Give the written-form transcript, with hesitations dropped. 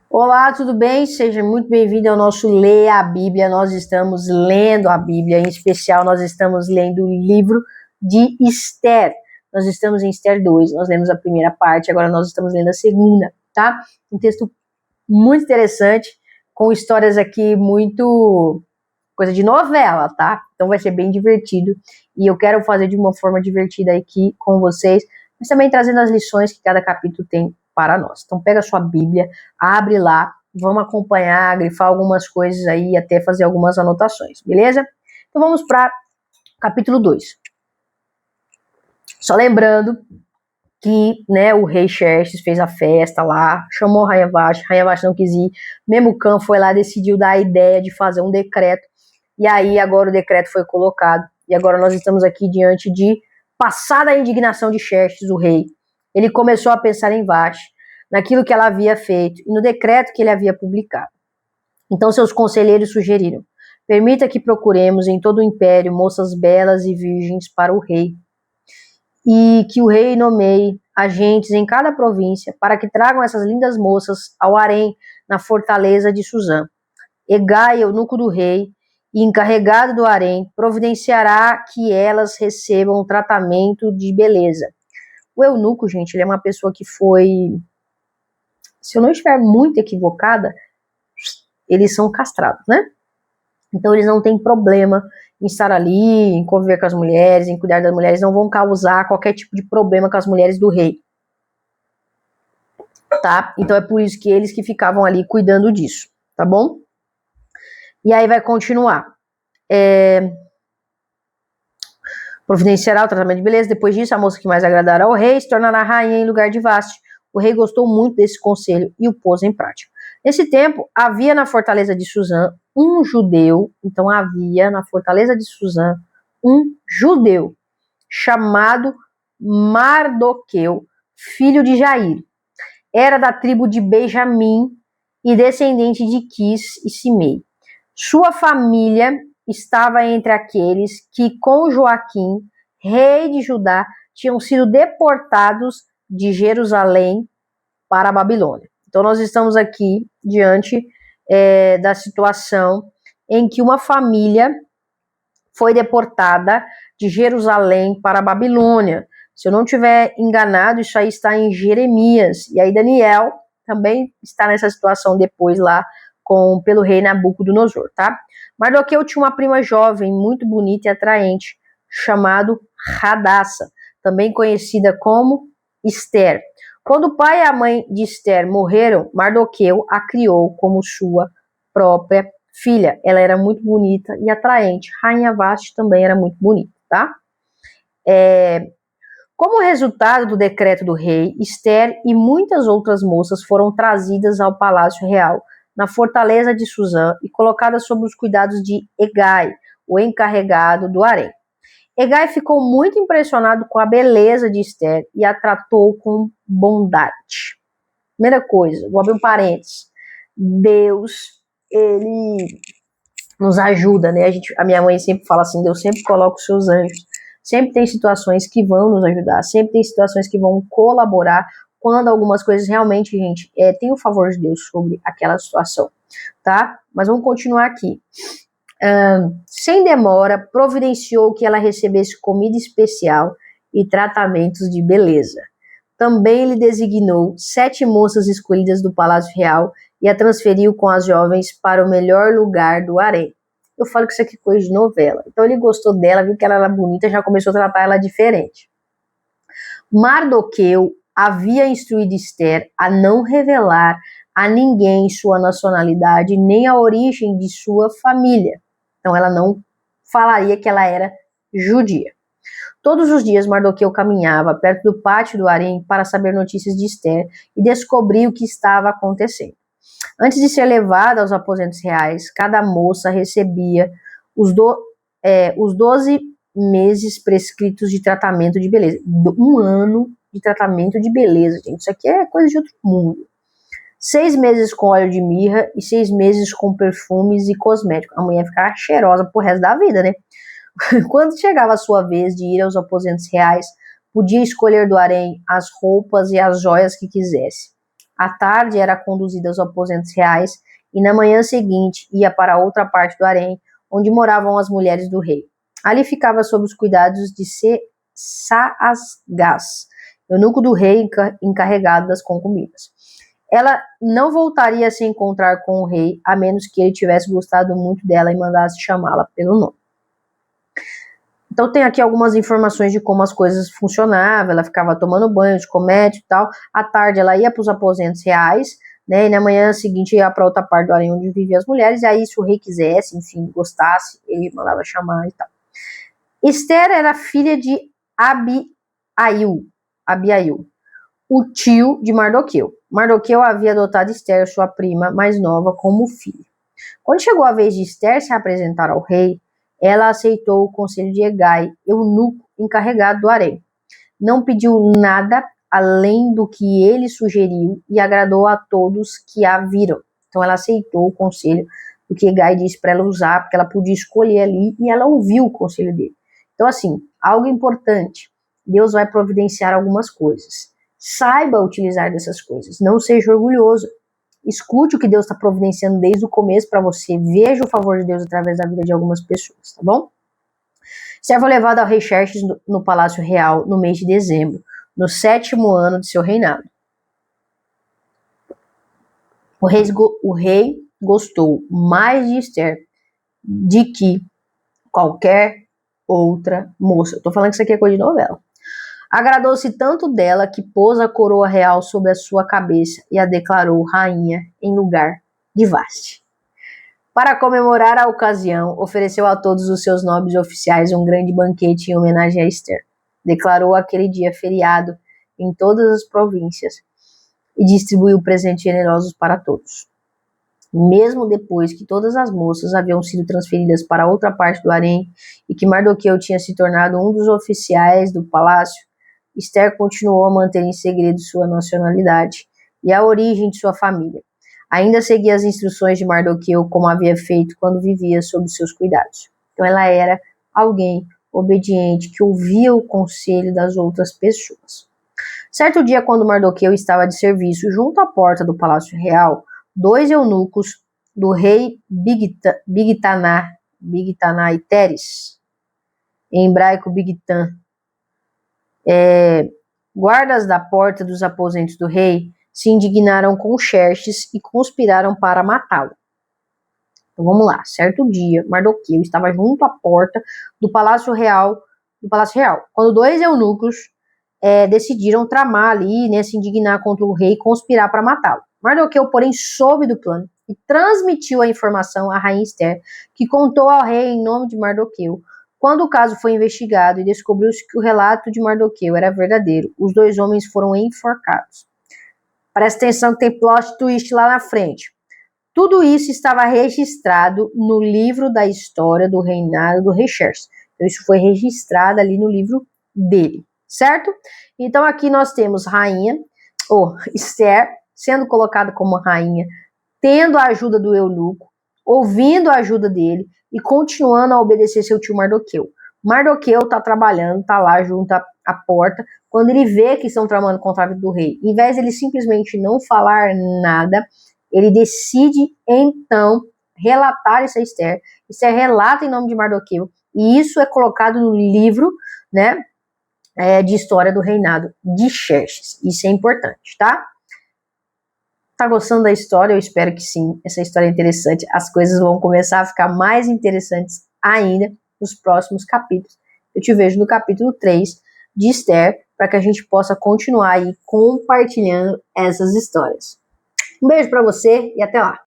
Olá, tudo bem? Seja muito bem-vindo ao nosso Leia a Bíblia. Nós estamos lendo a Bíblia, em especial nós estamos lendo o livro de Esther. Nós estamos em Esther 2, nós lemos a primeira parte, agora nós estamos lendo a segunda, tá? Um texto muito interessante, com histórias aqui muito coisa de novela, tá? Então vai ser bem divertido e eu quero fazer de uma forma divertida aqui com vocês, mas também trazendo as lições que cada capítulo tem para nós. Então pega a sua Bíblia, abre lá, vamos acompanhar, grifar algumas coisas aí, até fazer algumas anotações, beleza? Então vamos para capítulo 2. Só lembrando que, né, o rei Xerxes fez a festa lá, chamou Rainha Vashti não quis ir, Memucã foi lá, decidiu dar a ideia de fazer um decreto, e aí agora o decreto foi colocado, e agora nós estamos aqui diante de passada a indignação de Xerxes, o rei. Ele começou a pensar em Vashti, naquilo que ela havia feito, e no decreto que ele havia publicado. Então seus conselheiros sugeriram: permita que procuremos em todo o império moças belas e virgens para o rei, e que o rei nomeie agentes em cada província para que tragam essas lindas moças ao harém na fortaleza de Suzã. Hegai, eunuco do rei e encarregado do harém, providenciará que elas recebam tratamento de beleza. O eunuco, gente, ele é uma pessoa que foi, se eu não estiver muito equivocada, eles são castrados, né? Então eles não têm problema em estar ali, em conviver com as mulheres, em cuidar das mulheres, não vão causar qualquer tipo de problema com as mulheres do rei, tá? Então é por isso que eles que ficavam ali cuidando disso, tá bom? E aí vai continuar. Providenciará o tratamento de beleza. Depois disso, a moça que mais agradará ao rei se tornará rainha em lugar de Vashti. O rei gostou muito desse conselho e o pôs em prática. Nesse tempo, havia na fortaleza de Suzã um judeu, então havia na fortaleza de Suzã um judeu chamado Mardoqueu, filho de Jair. Era da tribo de Benjamim e descendente de Quis e Simei. Sua família estava entre aqueles que, com Joaquim, rei de Judá, tinham sido deportados de Jerusalém para a Babilônia. Então nós estamos aqui diante da situação em que uma família foi deportada de Jerusalém para a Babilônia. Se eu não estiver enganado, isso aí está em Jeremias. E aí Daniel também está nessa situação depois lá pelo rei Nabucodonosor, tá? Mardoqueu tinha uma prima jovem, muito bonita e atraente, chamado Hadassa, também conhecida como Esther. Quando o pai e a mãe de Esther morreram, Mardoqueu a criou como sua própria filha. Ela era muito bonita e atraente. Rainha Vashti também era muito bonita, tá? Como resultado do decreto do rei, Esther e muitas outras moças foram trazidas ao palácio real, na fortaleza de Suzã, e colocadas sob os cuidados de Hegai, o encarregado do harém. Hegai ficou muito impressionado com a beleza de Esther e a tratou com bondade. Primeira coisa, vou abrir um parênteses. Deus, ele nos ajuda, né? A minha mãe sempre fala assim: Deus sempre coloca os seus anjos. Sempre tem situações que vão nos ajudar, sempre tem situações que vão colaborar quando algumas coisas realmente, gente, tem o favor de Deus sobre aquela situação, tá? Mas vamos continuar aqui. Sem demora, providenciou que ela recebesse comida especial e tratamentos de beleza. Também lhe designou 7 moças escolhidas do Palácio Real e a transferiu com as jovens para o melhor lugar do harém. Eu falo que isso aqui é coisa de novela. Então ele gostou dela, viu que ela era bonita, já começou a tratar ela diferente. Mardoqueu havia instruído Esther a não revelar a ninguém sua nacionalidade nem a origem de sua família. Então ela não falaria que ela era judia. Todos os dias Mardoqueu caminhava perto do pátio do harém para saber notícias de Esther e descobrir o que estava acontecendo. Antes de ser levada aos aposentos reais, cada moça recebia os 12 meses prescritos de tratamento de beleza. 1 ano de tratamento de beleza, gente. Isso aqui é coisa de outro mundo. 6 meses com óleo de mirra e 6 meses com perfumes e cosméticos. A mulher ficava cheirosa pro resto da vida, né? Quando chegava a sua vez de ir aos aposentos reais, podia escolher do harém as roupas e as joias que quisesse. À tarde era conduzida aos aposentos reais e na manhã seguinte ia para outra parte do harém, onde moravam as mulheres do rei. Ali ficava sob os cuidados de Saasgás, eunuco do rei encarregado das concubinas. Ela não voltaria a se encontrar com o rei, a menos que ele tivesse gostado muito dela e mandasse chamá-la pelo nome. Então tem aqui algumas informações de como as coisas funcionavam. Ela ficava tomando banho de comédia e tal. À tarde ela ia para os aposentos reais, né? E na manhã seguinte ia para outra parte do harém onde viviam as mulheres. E aí, se o rei quisesse, enfim, gostasse, ele mandava chamar e tal. Esther era filha de Abiail, o tio de Mardoqueu. Mardoqueu havia adotado Esther, sua prima mais nova, como filha. Quando chegou a vez de Esther se apresentar ao rei, ela aceitou o conselho de Hegai, eunuco encarregado do harém. Não pediu nada além do que ele sugeriu e agradou a todos que a viram. Então ela aceitou o conselho do que Hegai disse para ela usar, porque ela podia escolher ali, e ela ouviu o conselho dele. Então assim, algo importante, Deus vai providenciar algumas coisas. Saiba utilizar dessas coisas, não seja orgulhoso. Escute o que Deus está providenciando desde o começo para você. Veja o favor de Deus através da vida de algumas pessoas, tá bom? Esther foi levada ao rei Xerxes no Palácio Real no mês de dezembro, no 7º ano de seu reinado. O rei gostou mais de Esther de que qualquer outra moça. Estou falando que isso aqui é coisa de novela. Agradou-se tanto dela que pôs a coroa real sobre a sua cabeça e a declarou rainha em lugar de Vasti. Para comemorar a ocasião, ofereceu a todos os seus nobres oficiais um grande banquete em homenagem a Esther. Declarou aquele dia feriado em todas as províncias e distribuiu presentes generosos para todos. Mesmo depois que todas as moças haviam sido transferidas para outra parte do harém e que Mardoqueu tinha se tornado um dos oficiais do palácio, Esther continuou a manter em segredo sua nacionalidade e a origem de sua família. Ainda seguia as instruções de Mardoqueu como havia feito quando vivia sob seus cuidados. Então ela era alguém obediente que ouvia o conselho das outras pessoas. Certo dia, quando Mardoqueu estava de serviço junto à porta do Palácio Real, 2 eunucos do rei Bigtaná e Teres, em hebraico Bigtan, guardas da porta dos aposentos do rei, se indignaram com Xerxes e conspiraram para matá-lo. Então vamos lá. Certo dia, Mardoqueu estava junto à porta do Palácio Real, quando 2 eunucos decidiram tramar ali, né, se indignar contra o rei e conspirar para matá-lo. Mardoqueu, porém, soube do plano e transmitiu a informação à rainha Esther, que contou ao rei em nome de Mardoqueu. Quando o caso foi investigado e descobriu-se que o relato de Mardoqueu era verdadeiro, os 2 homens foram enforcados. Presta atenção que tem plot twist lá na frente. Tudo isso estava registrado no livro da história do reinado do rei Xerxes. Então isso foi registrado ali no livro dele, certo? Então aqui nós temos Esther sendo colocada como rainha, tendo a ajuda do eunuco, ouvindo a ajuda dele e continuando a obedecer seu tio Mardoqueu. Mardoqueu está trabalhando, está lá junto à porta, quando ele vê que estão tramando contra a vida do rei. Em vez de ele simplesmente não falar nada, ele decide então relatar isso a Esther. Esther relata em nome de Mardoqueu, e isso é colocado no livro, né, de história do reinado de Xerxes. Isso é importante, tá? Tá gostando da história? Eu espero que sim. Essa história é interessante. As coisas vão começar a ficar mais interessantes ainda nos próximos capítulos. Eu te vejo no capítulo 3 de Esther, para que a gente possa continuar aí compartilhando essas histórias. Um beijo para você e até lá!